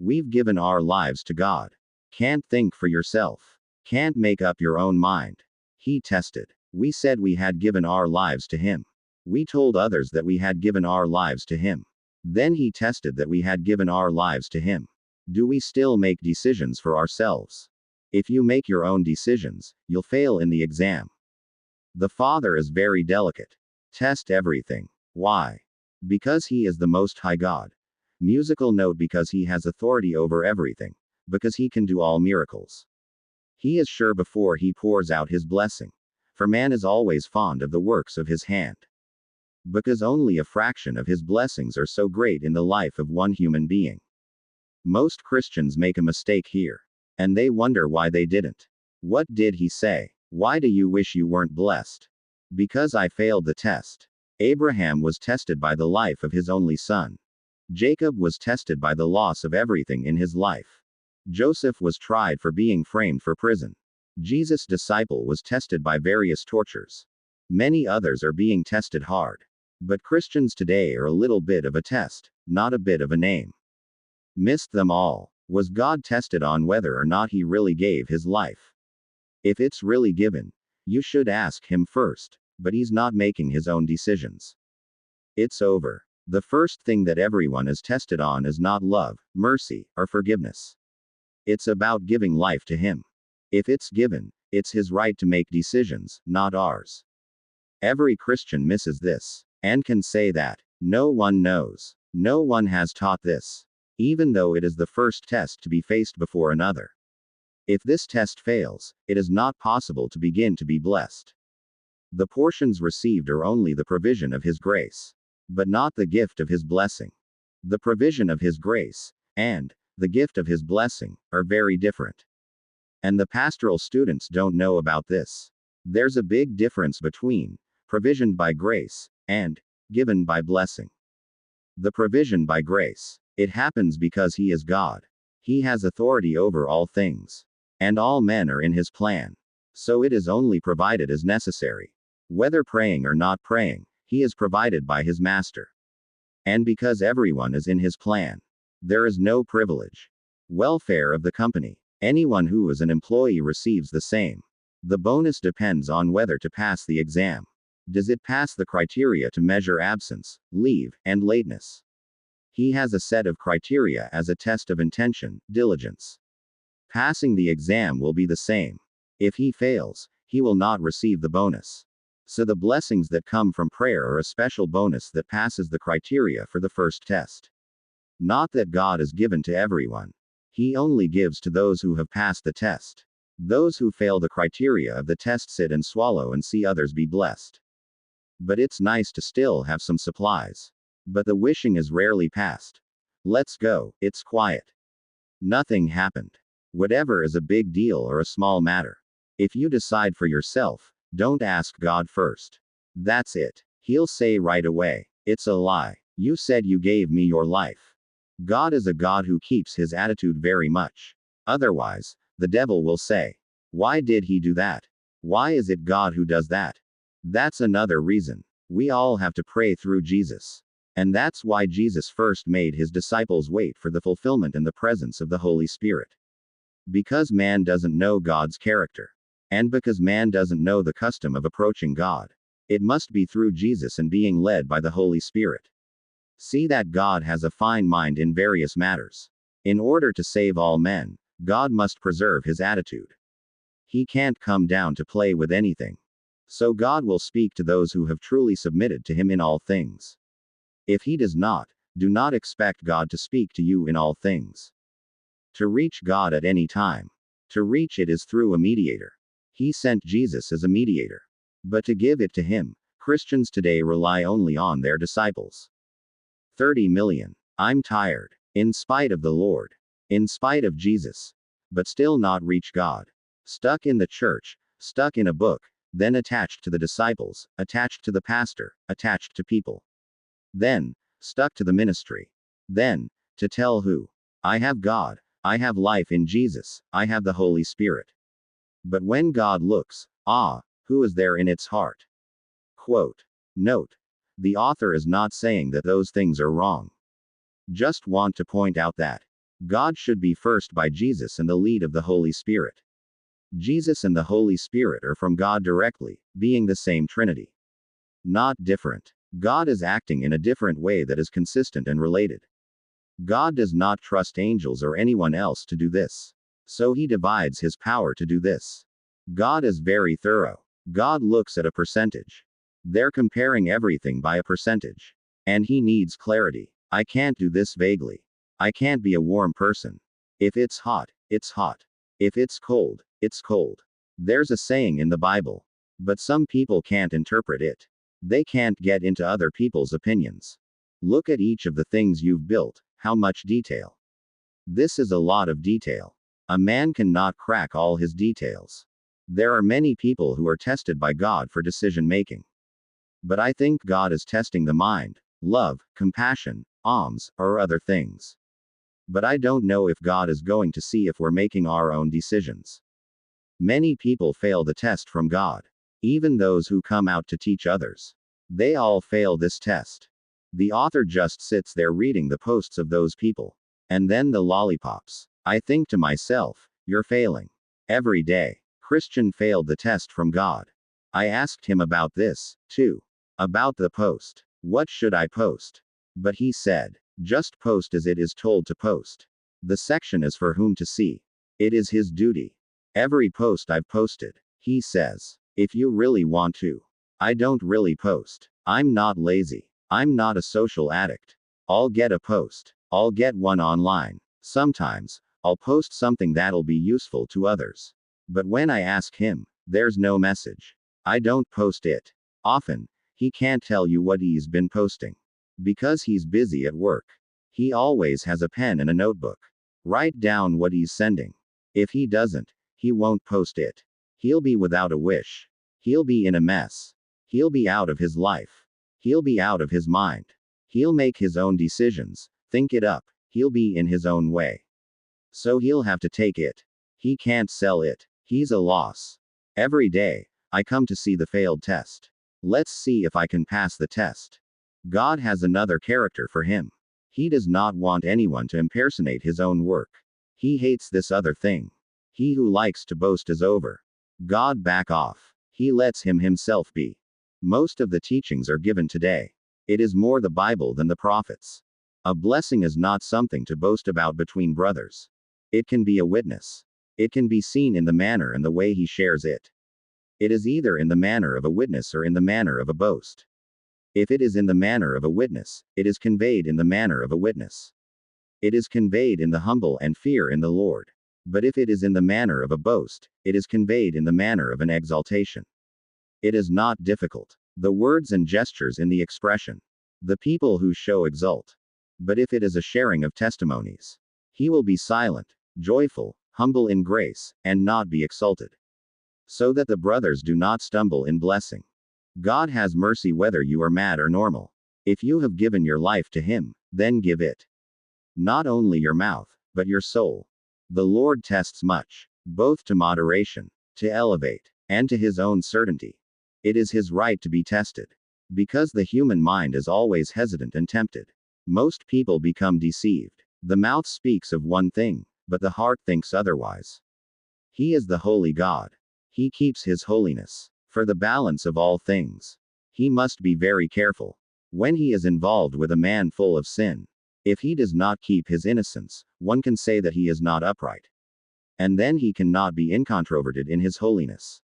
We've given our lives to God. Can't think for yourself. Can't make up your own mind. He tested. We said we had given our lives to Him. We told others that we had given our lives to Him. Then He tested that we had given our lives to Him. Do we still make decisions for ourselves? If you make your own decisions, you'll fail in the exam. The Father is very delicate. Test everything. Why? Because He is the Most High God. Musical note: because He has authority over everything. Because He can do all miracles. He is sure before He pours out His blessing. For man is always fond of the works of his hand. Because only a fraction of His blessings are so great in the life of one human being. Most Christians make a mistake here. And they wonder why they didn't. What did He say? Why do you wish you weren't blessed? Because I failed the test. Abraham was tested by the life of his only son. Jacob was tested by the loss of everything in his life. Joseph was tried for being framed for prison. Jesus' disciple was tested by various tortures. Many others are being tested hard. But Christians today are a little bit of a test, not a bit of a name. Missed them all. Was God tested on whether or not He really gave His life? If it's really given, you should ask Him first, but He's not making His own decisions. It's over. The first thing that everyone is tested on is not love, mercy, or forgiveness. It's about giving life to Him. If it's given, it's His right to make decisions, not ours. Every Christian misses this, and can say that no one knows. No one has taught this. Even though it is the first test to be faced before another. If this test fails, it is not possible to begin to be blessed. The portions received are only the provision of His grace, but not the gift of His blessing. The provision of His grace, and the gift of His blessing, are very different. And the pastoral students don't know about this. There's a big difference between provision by grace and given by blessing. The provision by grace, it happens because He is God. He has authority over all things. And all men are in His plan. So it is only provided as necessary. Whether praying or not praying, He is provided by His Master. And because everyone is in His plan, there is no privilege. Welfare of the company. Anyone who is an employee receives the same. The bonus depends on whether to pass the exam. Does it pass the criteria to measure absence, leave, and lateness? He has a set of criteria as a test of intention, diligence. Passing the exam will be the same. If he fails, he will not receive the bonus. So the blessings that come from prayer are a special bonus that passes the criteria for the first test. Not that God is given to everyone. He only gives to those who have passed the test. Those who fail the criteria of the test sit and swallow and see others be blessed. But it's nice to still have some supplies. But the wishing is rarely passed. Let's go, it's quiet. Nothing happened. Whatever is a big deal or a small matter. If you decide for yourself, don't ask God first. That's it. He'll say right away, it's a lie. You said you gave me your life. God is a God who keeps His attitude very much. Otherwise, the devil will say, why did He do that? Why is it God who does that? That's another reason. We all have to pray through Jesus. And that's why Jesus first made His disciples wait for the fulfillment and the presence of the Holy Spirit. Because man doesn't know God's character. And because man doesn't know the custom of approaching God. It must be through Jesus and being led by the Holy Spirit. See that God has a fine mind in various matters. In order to save all men, God must preserve His attitude. He can't come down to play with anything. So God will speak to those who have truly submitted to Him in all things. If He does not, do not expect God to speak to you in all things. To reach God at any time. To reach it is through a mediator. He sent Jesus as a mediator. But to give it to Him, Christians today rely only on their disciples. 30 million. I'm tired. In spite of the Lord. In spite of Jesus. But still not reach God. Stuck in the church, stuck in a book, then attached to the disciples, attached to the pastor, attached to people. Then, stuck to the ministry. Then, to tell who? I have God, I have life in Jesus, I have the Holy Spirit. But when God looks, who is there in its heart? Quote. Note. The author is not saying that those things are wrong. Just want to point out that God should be first by Jesus and the lead of the Holy Spirit. Jesus and the Holy Spirit are from God directly, being the same Trinity. Not different. God is acting in a different way that is consistent and related. God does not trust angels or anyone else to do this. So he divides his power to do this. God is very thorough. God looks at a percentage. They're comparing everything by a percentage. And he needs clarity. I can't do this vaguely. I can't be a warm person. If it's hot, it's hot. If it's cold, it's cold. There's a saying in the Bible. But some people can't interpret it. They can't get into other people's opinions. Look at each of the things you've built, how much detail. This is a lot of detail. A man cannot crack all his details. There are many people who are tested by God for decision making. But I think God is testing the mind, love, compassion, alms, or other things. But I don't know if God is going to see if we're making our own decisions. Many people fail the test from God. Even those who come out to teach others. They all fail this test. The author just sits there reading the posts of those people. And then the lollipops. I think to myself, you're failing. Every day. Christian failed the test from God. I asked him about this, too. About the post. What should I post? But he said, just post as it is told to post. The section is for whom to see. It is his duty. Every post I've posted, he says. If you really want to. I don't really post. I'm not lazy. I'm not a social addict. I'll get a post. I'll get one online. Sometimes, I'll post something that'll be useful to others. But when I ask him, there's no message. I don't post it. Often, he can't tell you what he's been posting. Because he's busy at work. He always has a pen and a notebook. Write down what he's sending. If he doesn't, he won't post it. He'll be without a wish. He'll be in a mess. He'll be out of his life. He'll be out of his mind. He'll make his own decisions, think it up, he'll be in his own way. So he'll have to take it. He can't sell it. He's a loss. Every day, I come to see the failed test. Let's see if I can pass the test. God has another character for him. He does not want anyone to impersonate his own work. He hates this other thing. He who likes to boast is over. God back off. He lets him himself be. Most of the teachings are given today. It is more the Bible than the prophets. A blessing is not something to boast about between brothers. It can be a witness. It can be seen in the manner and the way he shares it. It is either in the manner of a witness or in the manner of a boast. If it is in the manner of a witness, it is conveyed in the manner of a witness. It is conveyed in the humble and fear in the Lord. But if it is in the manner of a boast, it is conveyed in the manner of an exaltation. It is not difficult. The words and gestures in the expression. The people who show exult. But if it is a sharing of testimonies, he will be silent, joyful, humble in grace, and not be exalted. So that the brothers do not stumble in blessing. God has mercy whether you are mad or normal. If you have given your life to him, then give it. Not only your mouth, but your soul. The Lord tests much, both to moderation, to elevate, and to his own certainty. It is his right to be tested. Because the human mind is always hesitant and tempted. Most people become deceived. The mouth speaks of one thing, but the heart thinks otherwise. He is the holy God. He keeps his holiness. For the balance of all things. He must be very careful. When he is involved with a man full of sin. If he does not keep his innocence, one can say that he is not upright. And then he cannot be incontroverted in his holiness.